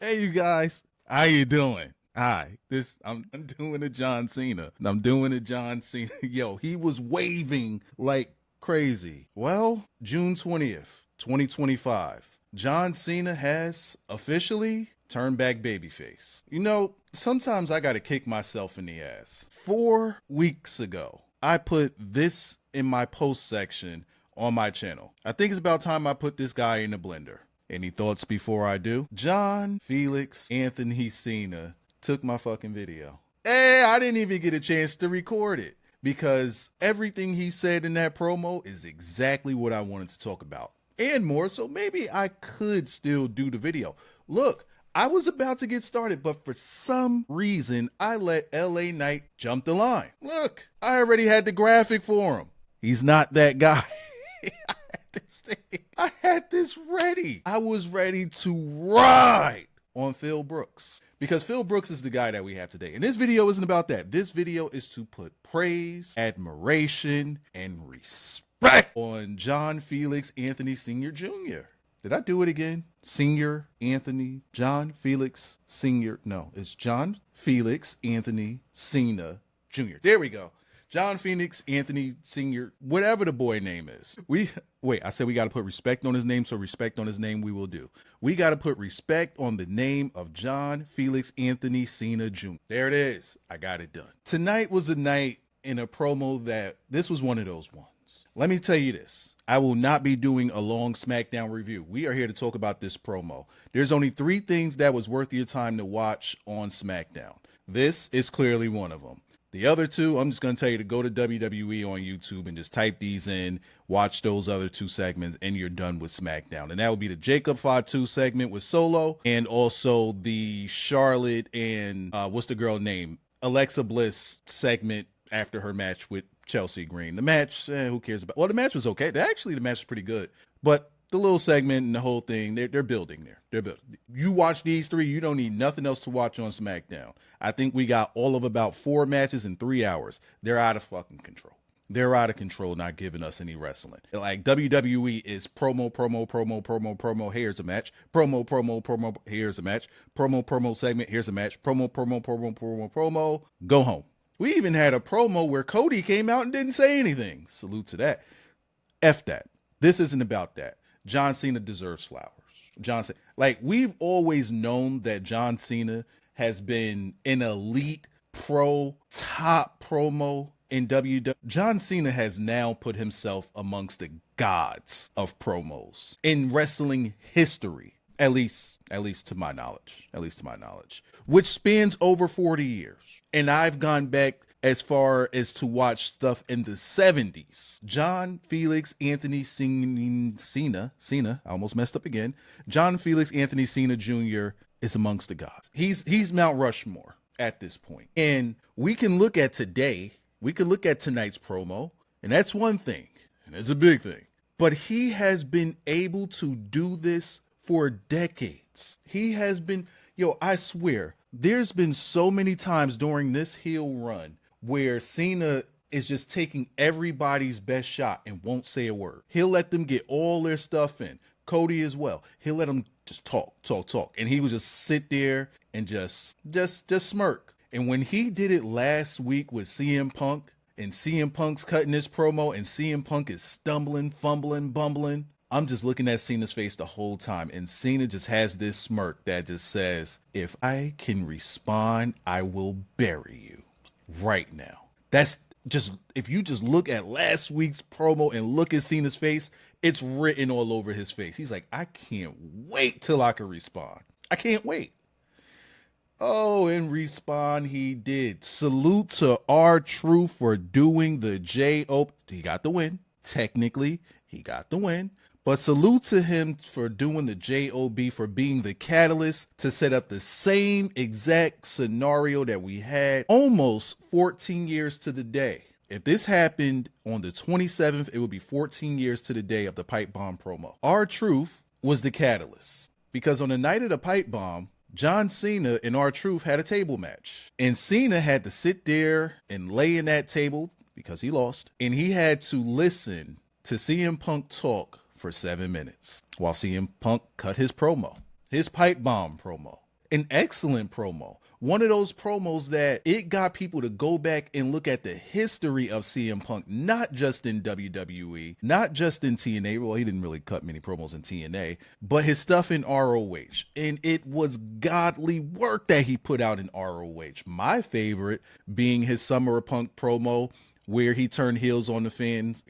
Hey, you guys, how you doing? Hi, I'm doing a John Cena. I'm doing a John Cena. Yo, he was waving like crazy. Well, June 20th, 2025, John Cena has officially turned back babyface. You know, sometimes I gotta kick myself in the ass. 4 weeks ago, I put this in my post section on my channel. I think it's about time I put this guy in the blender. Any thoughts before I do? John Felix Anthony Cena took my fucking video. Hey, I didn't even get a chance to record it because everything he said in that promo is exactly what I wanted to talk about and more. So maybe I could still do the video. Look, I was about to get started, but for some reason, I let LA Knight jump the line. Look, I already had the graphic for him. He's not that guy. I had this ready. I was ready to ride on Phil Brooks because Phil Brooks is the guy that we have today. And this video isn't about that. This video is to put praise, admiration, and respect on John Felix Anthony Sr. Jr. Did I do it again? Senior Anthony, John Felix Sr. No, it's John Felix Anthony Cena Jr. There we go. John Phoenix, Anthony Sr., whatever the boy name is. I said we got to put respect on his name, so respect on his name we will do. We got to put respect on the name of John Felix Anthony Cena Jr. There it is. I got it done. Tonight was a night in a promo that this was one of those ones. Let me tell you this. I will not be doing a long Smackdown review. We are here to talk about this promo. There's only 3 things that was worth your time to watch on Smackdown. This is clearly one of them. The other 2, I'm just going to tell you to go to WWE on YouTube and just type these in, watch those other 2 segments, and you're done with SmackDown. And that would be the Jacob Fatu segment with Solo, and also the Charlotte and, what's the girl name? Alexa Bliss segment after her match with Chelsea Green. The match, who cares about? Well, the match was okay. Actually, the match was pretty good. But the little segment and the whole thing, they're building there. They're building. You watch these 3, you don't need nothing else to watch on SmackDown. I think we got all of about 4 matches in 3 hours. They're out of fucking control. They're out of control, not giving us any wrestling. Like WWE is promo. Here's a match. Promo. Here's a match. Promo segment. Here's a match. Promo. Go home. We even had a promo where Cody came out and didn't say anything. Salute to that. F that. This isn't about that. John Cena deserves flowers. John Cena, like we've always known that John Cena has been an elite top promo in WWE. John Cena has now put himself amongst the gods of promos in wrestling history, at least to my knowledge, which spans over 40 years. And I've gone back as far as to watch stuff in the 70s. John Felix Anthony Cena, I almost messed up again. John Felix Anthony Cena Jr. is amongst the gods. He's Mount Rushmore at this point. And we can look at today, we can look at tonight's promo, and that's one thing, and it's a big thing. But he has been able to do this for decades. He has been, I swear, there's been so many times during this heel run where Cena is just taking everybody's best shot and won't say a word. He'll let them get all their stuff in. Cody as well. He'll let them just talk. And he would just sit there and just smirk. And when he did it last week with CM Punk, and CM Punk's cutting his promo, and CM Punk is stumbling, fumbling, bumbling, I'm just looking at Cena's face the whole time. And Cena just has this smirk that just says, if I can respond, I will bury you right now. That's just, if you just look at last week's promo and look at Cena's face, it's written all over his face. He's like, I can't wait till I can respond. I can't wait. Oh, and respond he did. Salute to R-Truth for doing the J.O. He got the win. Technically, he got the win. But salute to him for doing the J.O.B., for being the catalyst to set up the same exact scenario that we had almost 14 years to the day. If this happened on the 27th, it would be 14 years to the day of the Pipebomb promo. R-Truth was the catalyst because on the night of the Pipebomb, John Cena and R-Truth had a table match. And Cena had to sit there and lay in that table because he lost. And he had to listen to CM Punk talk for 7 minutes while CM Punk cut his promo, his pipe bomb promo. An excellent promo. One of those promos that it got people to go back and look at the history of CM Punk, not just in WWE, not just in TNA. Well, he didn't really cut many promos in TNA, but his stuff in ROH. And it was godly work that he put out in ROH. My favorite being his Summer of Punk promo, where he turned heels on the fans,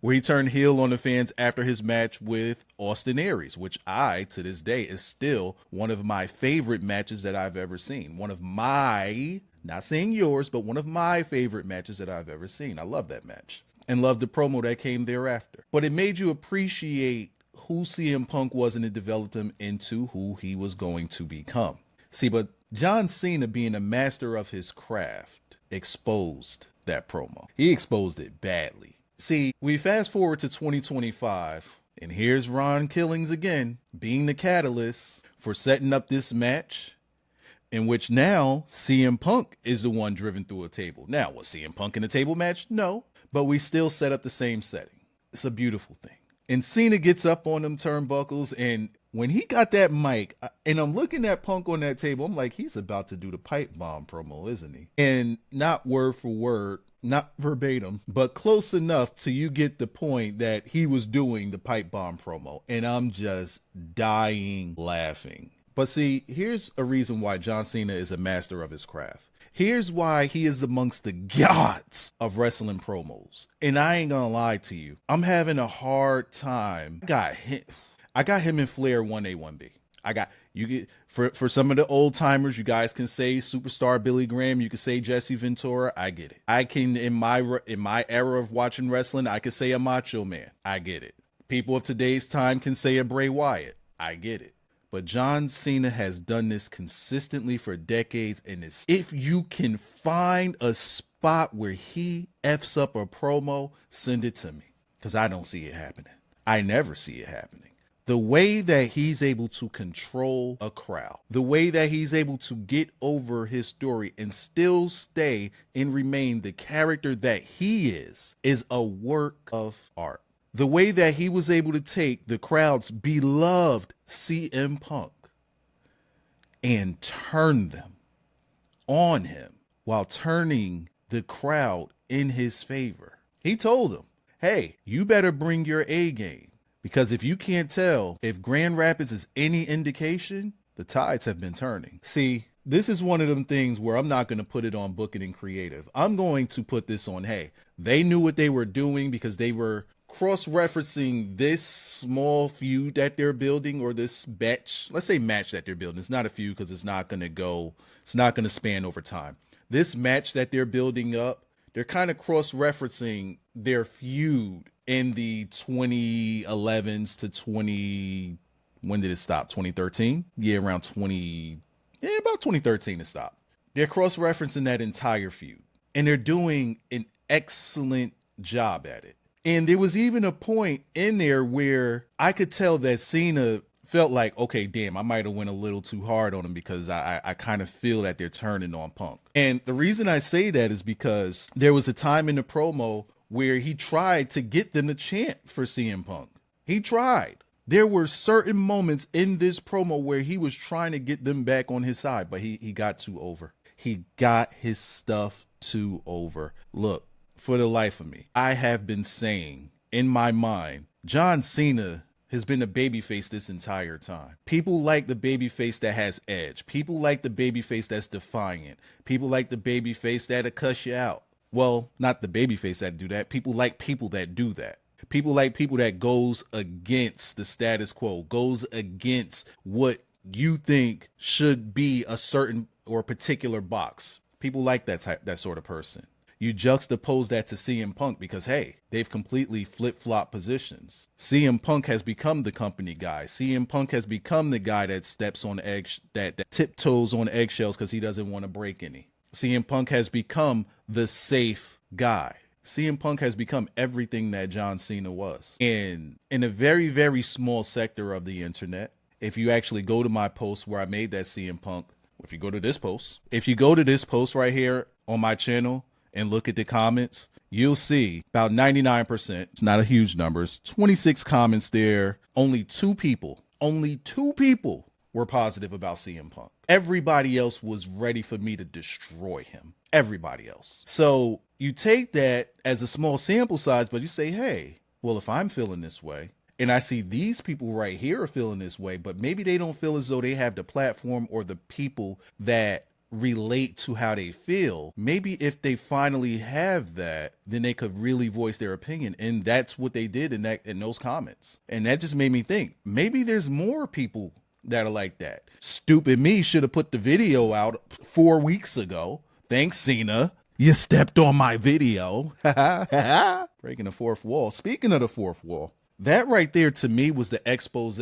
where he turned heel on the fans after his match with Austin Aries, which to this day, is still one of my favorite matches that I've ever seen. One of my, not saying yours, but one of my favorite matches that I've ever seen. I love that match and love the promo that came thereafter. But it made you appreciate who CM Punk was, and it developed him into who he was going to become. See, but John Cena, being a master of his craft, exposed that promo. He exposed it badly. See, we fast forward to 2025, and here's Ron Killings again, being the catalyst for setting up this match, in which now CM Punk is the one driven through a table. Now, was CM Punk in a table match? No, but we still set up the same setting. It's a beautiful thing. And Cena gets up on them turnbuckles, and when he got that mic, and I'm looking at Punk on that table, I'm like, he's about to do the Pipebomb promo, isn't he? And not word for word, not verbatim, but close enough to you get the point that he was doing the Pipebomb promo. And I'm just dying laughing. But see, here's a reason why John Cena is a master of his craft. Here's why he is amongst the gods of wrestling promos. And I ain't gonna lie to you, I'm having a hard time. I got him and Flair 1A, 1B. For some of the old timers, you guys can say Superstar Billy Graham, you can say Jesse Ventura. I get it. I can, in my era of watching wrestling, I can say a Macho Man. I get it. People of today's time can say a Bray Wyatt. I get it. But John Cena has done this consistently for decades, and if you can find a spot where he F's up a promo, send it to me, because I don't see it happening. I never see it happening. The way that he's able to control a crowd, the way that he's able to get over his story and still stay and remain the character that he is a work of art. The way that he was able to take the crowd's beloved CM Punk and turn them on him while turning the crowd in his favor. He told them, hey, you better bring your A game, because if you can't tell, if Grand Rapids is any indication, the tides have been turning. See, this is one of them things where I'm not going to put it on booking and creative. I'm going to put this on, hey, they knew what they were doing because they were cross-referencing this small feud that they're building, or this match, let's say match that they're building. It's not a feud because it's not going to span over time. This match that they're building up, they're kind of cross-referencing their feud in the 2011s to when did it stop? 2013? Yeah, around about 2013 it stopped. They're cross-referencing that entire feud, and they're doing an excellent job at it. And there was even a point in there where I could tell that Cena felt like, okay, damn, I might have went a little too hard on him, because I kind of feel that they're turning on Punk. And the reason I say that is because there was a time in the promo where he tried to get them to chant for CM Punk. He tried. There were certain moments in this promo where he was trying to get them back on his side, but he got too over. He got his stuff too over. Look, for the life of me, I have been saying in my mind, John Cena has been a babyface this entire time. People like the babyface that has edge. People like the babyface that's defiant. People like the babyface that'll cuss you out. Well, not the babyface that do that. People like people that do that. People like people that goes against the status quo, goes against what you think should be a certain or particular box. People like that sort of person. You juxtapose that to CM Punk because, hey, they've completely flip-flop positions. CM Punk has become the company guy. CM Punk has become the guy that steps on eggs, that tiptoes on eggshells because he doesn't want to break any. CM Punk has become the safe guy. CM Punk has become everything that John Cena was. And in a very, very small sector of the internet, if you actually go to my post where I made that CM Punk, if you go to this post right here on my channel, and look at the comments, you'll see about 99%. It's not a huge number. It's 26 comments there. Only two people were positive about CM Punk. Everybody else was ready for me to destroy him. Everybody else. So you take that as a small sample size, but you say, hey, well, if I'm feeling this way, and I see these people right here are feeling this way, but maybe they don't feel as though they have the platform or the people that relate to how they feel. Maybe if they finally have that, then they could really voice their opinion. And that's what they did in those comments. And that just made me think, maybe there's more people that are like that. Stupid me should have put the video out 4 weeks ago. Thanks, Cena. You stepped on my video. Breaking the fourth wall. Speaking of the fourth wall, that right there to me was the expose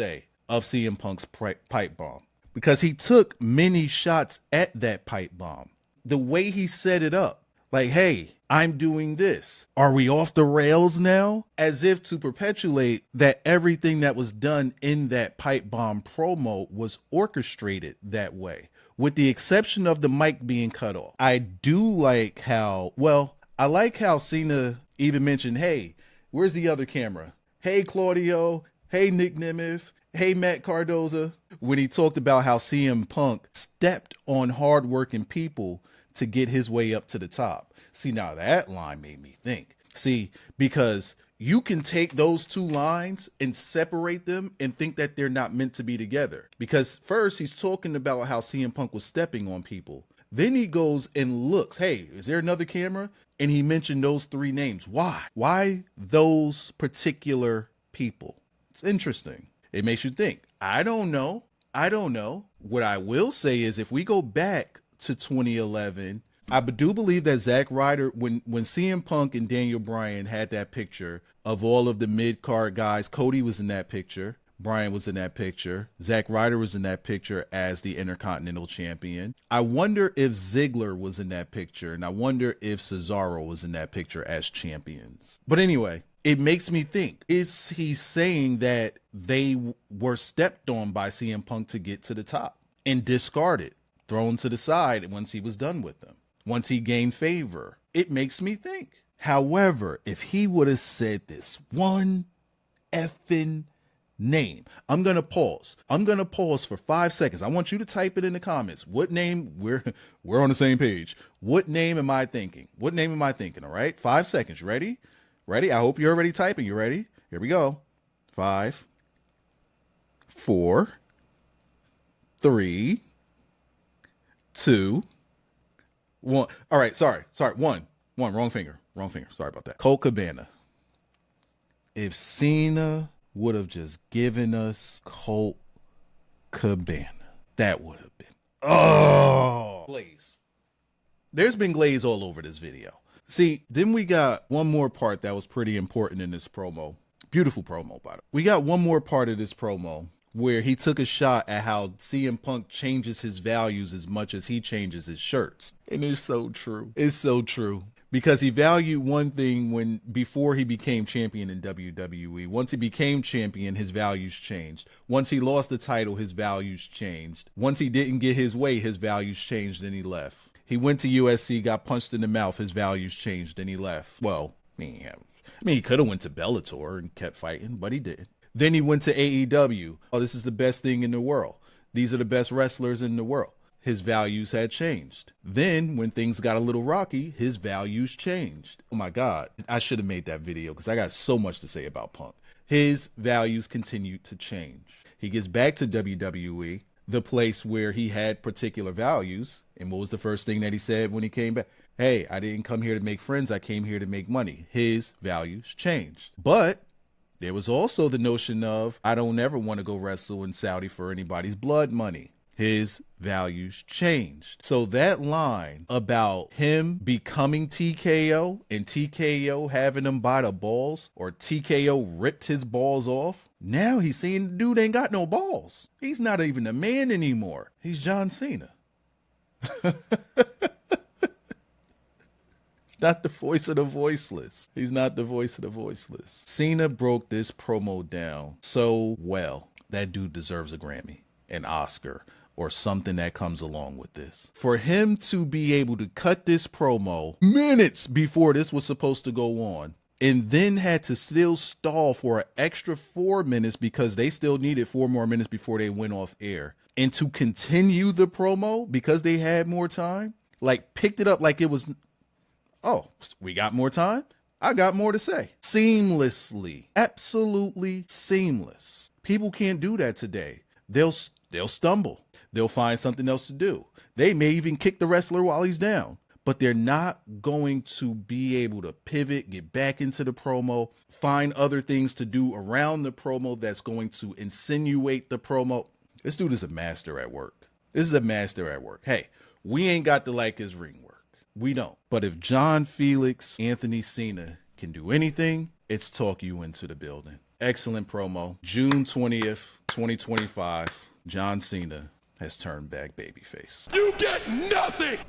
of CM Punk's pipe bomb, because he took many shots at that pipe bomb. The way he set it up, like, hey, I'm doing this. Are we off the rails now? As if to perpetuate that everything that was done in that pipe bomb promo was orchestrated that way, with the exception of the mic being cut off. I do like how, I like how Cena even mentioned, hey, where's the other camera? Hey, Claudio. Hey, Nick Nemeth. Hey, Matt Cardoza. When he talked about how CM Punk stepped on hardworking people to get his way up to the top. See, now that line made me think. See, because you can take those two lines and separate them and think that they're not meant to be together. Because first he's talking about how CM Punk was stepping on people. Then he goes and looks, hey, is there another camera? And he mentioned those three names. Why? Why those particular people? It's interesting. It makes you think. I don't know. What I will say is if we go back to 2011, I do believe that Zack Ryder, when CM Punk and Daniel Bryan had that picture of all of the mid-card guys, Cody was in that picture. Bryan was in that picture. Zack Ryder was in that picture as the Intercontinental Champion. I wonder if Ziggler was in that picture, and I wonder if Cesaro was in that picture as champions. But anyway, it makes me think, is he saying that they were stepped on by CM Punk to get to the top and discarded, thrown to the side once he was done with them, once he gained favor? It makes me think. However, if he would have said this one effing name. I'm going to pause. For 5 seconds. I want you to type it in the comments. What name? We're on the same page. What name am I thinking? All right. 5 seconds. You ready? I hope you're already typing. You ready? Here we go. 5, 4, 3, 2, 1. All right. Sorry. One. Wrong finger. Sorry about that. Colt Cabana. If Cena would have just given us Colt Cabana, that would have been glaze. There's been glaze all over this video. See, then we got one more part that was pretty important in this promo. Beautiful promo, by the way. We got one more part of this promo where he took a shot at how CM Punk changes his values as much as he changes his shirts. And it's so true. Because he valued one thing before he became champion in WWE. Once he became champion, his values changed. Once he lost the title, his values changed. Once he didn't get his way, his values changed and he left. He went to USC, got punched in the mouth, his values changed and he left. Well, he could have went to Bellator and kept fighting, but he didn't. Then he went to AEW. Oh, this is the best thing in the world. These are the best wrestlers in the world. His values had changed. Then when things got a little rocky, his values changed. Oh my God. I should have made that video because I got so much to say about Punk. His values continued to change. He gets back to WWE, the place where he had particular values. And what was the first thing that he said when he came back? Hey, I didn't come here to make friends. I came here to make money. His values changed. But there was also the notion of, I don't ever want to go wrestle in Saudi for anybody's blood money. His values changed. So that line about him becoming TKO and TKO having him by the balls, or TKO ripped his balls off. Now he's saying the dude ain't got no balls. He's not even a man anymore. He's John Cena. Not the voice of the voiceless. He's not the voice of the voiceless. Cena broke this promo down so well. That dude deserves a Grammy, an Oscar, or something that comes along with this. For him to be able to cut this promo minutes before this was supposed to go on, and then had to still stall for an extra 4 minutes because they still needed 4 more minutes before they went off air and to continue the promo because they had more time, like picked it up like it was, oh, we got more time. I got more to say. Seamlessly, absolutely seamless. People can't do that today. They'll stumble. They'll find something else to do. They may even kick the wrestler while he's down, but they're not going to be able to pivot, get back into the promo, find other things to do around the promo that's going to insinuate the promo. This dude is a master at work. This is a master at work. Hey, we ain't got to like his ring work. We don't. But if John Felix, Anthony Cena can do anything, it's talk you into the building. Excellent promo. June 20th, 2025, John Cena has turned back babyface. You get nothing!